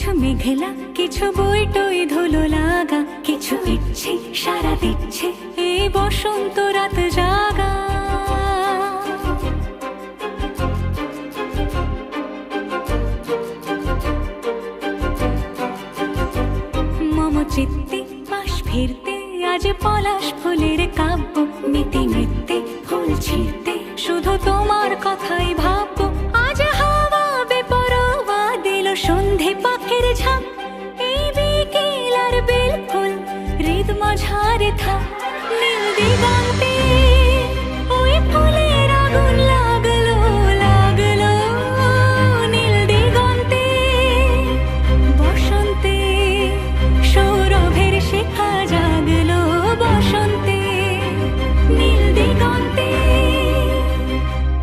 কিছু মেঘলা, কিছু বইটই ধুলো লাগা, কিছু ইচ্ছে সারা দিচ্ছে এই বসন্ত রাত জাগা। মম চিত্তে পাশ ফিরতে আজ পলাশ ফুলের কাব্য, মেতে নৃত্যে ফুল ছিঁড়তে শুধু তোমার কথাই ভাববো।